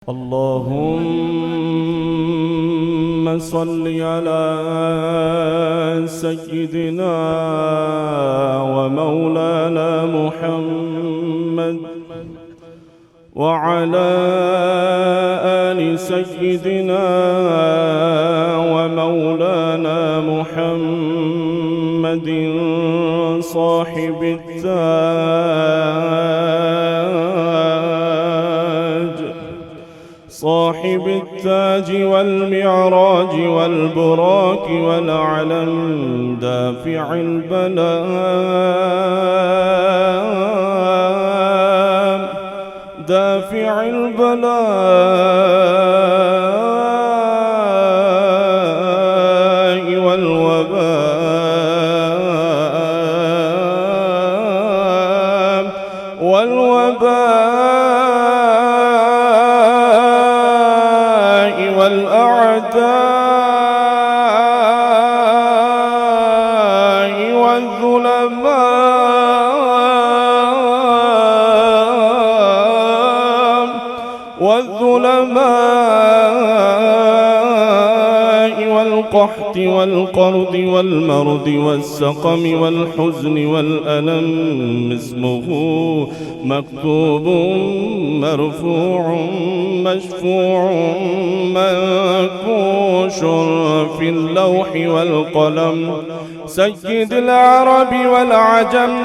اللهم صل على سيدنا ومولانا محمد وعلى آل سيدنا ومولانا محمد صاحب التاج والمعراج والبراك والعلم دافع البلاء والأعداء والظلماء والقحط والقرد والمرض والسقم والحزن والألم اسمه مكتوب مرفوع مشفوع منكوش في اللوح والقلم سيد العرب والعجم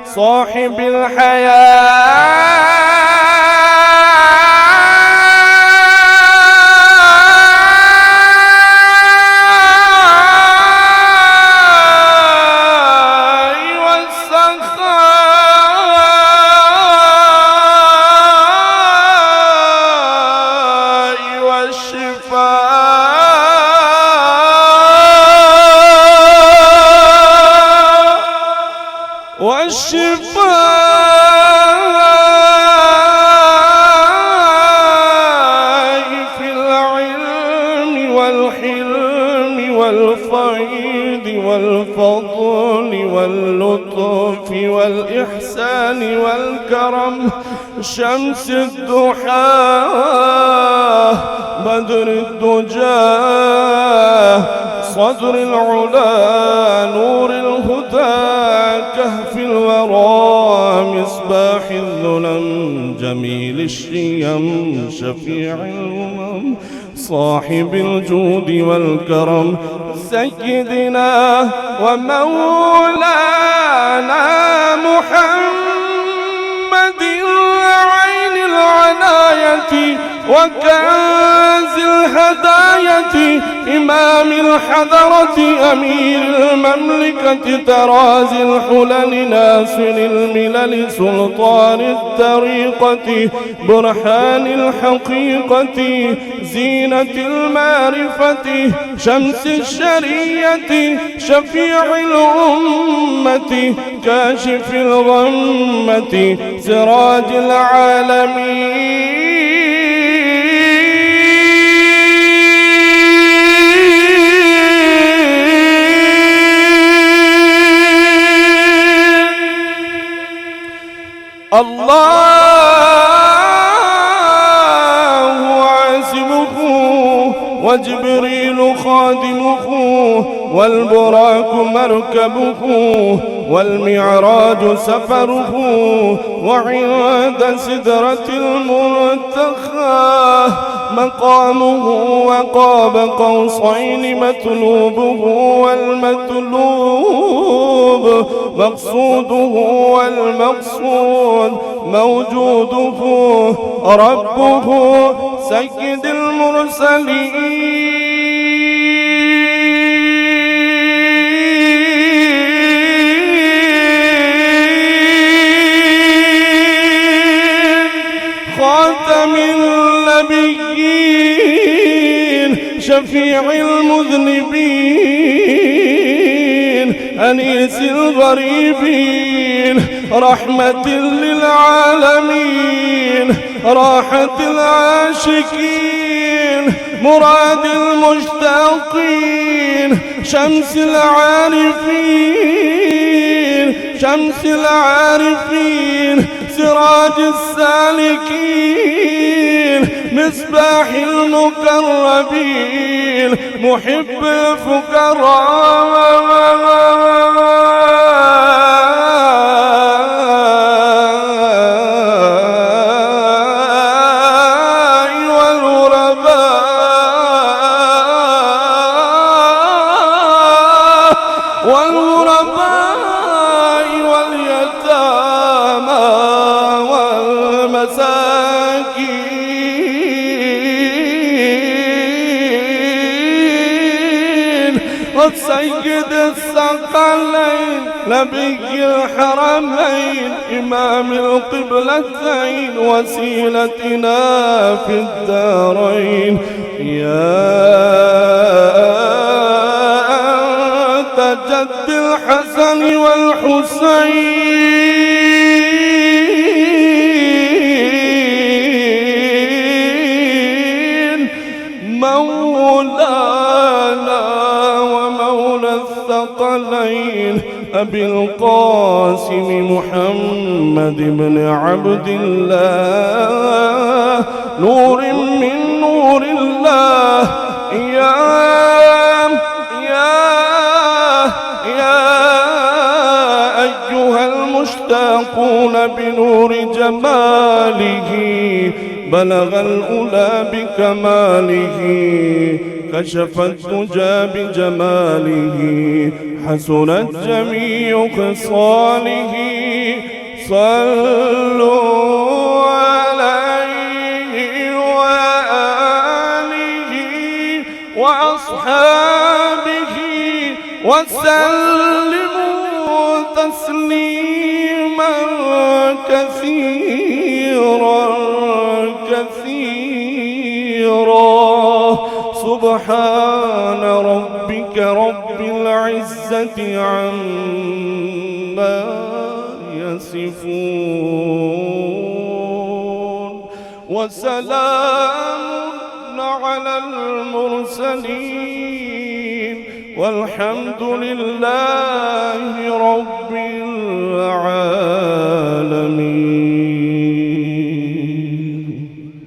صاحب الحياة والشفاء في العلم والحلم والفيض والفضل واللطف والإحسان والكرم شمس الضحى بدر الدجى صدر العلا نور الهدى كهف الورى مصباح الظلم جميل الشيم شفيع الأمم صاحب الجود والكرم سيدنا ومولانا محمد عين العناية وكنز الهداية إمام الحضرة أمير المملكة تراز الحلل ناصر الملل سلطان الطريقة برهان الحقيقة زينة المعرفة شمس الشريعة شفيع الأمة كاشف الغمة سراج العالمين الله عاصمه وجبريل خادمه والبراك مركبه والمعراج سفره وعند سدرة المنتهى مقامه وقاب قوسين مطلوبه والمطلوب مقصوده والمقصود موجوده ربه سيد المرسلين خاتم النبيين شفيع المذنبين أنيس الغريبين رحمة للعالمين راحة العاشقين مراد المشتاقين شمس العارفين شمس العارفين سراج السالكين مصباح المقربين محب الفقراء والغرباء واليتامى والمساكين والسيد الثقلين نبي الحرمين إمام القبلتين وسيلتنا في الدارين يا أنت جد الحسن والحسين مولانا ومولى الثقلين أبي القاسم محمد بن عبد الله نور من نور الله يا أيها المشتاقون بنور جماله بلغ الأولى بكماله كشف الدجى بجماله حسنت جميع خصاله صلوا عليه وآله وأصحابه وسلموا تسليما كثيرا سبحان ربك رب العزة عما يصفون وسلام على المرسلين والحمد لله رب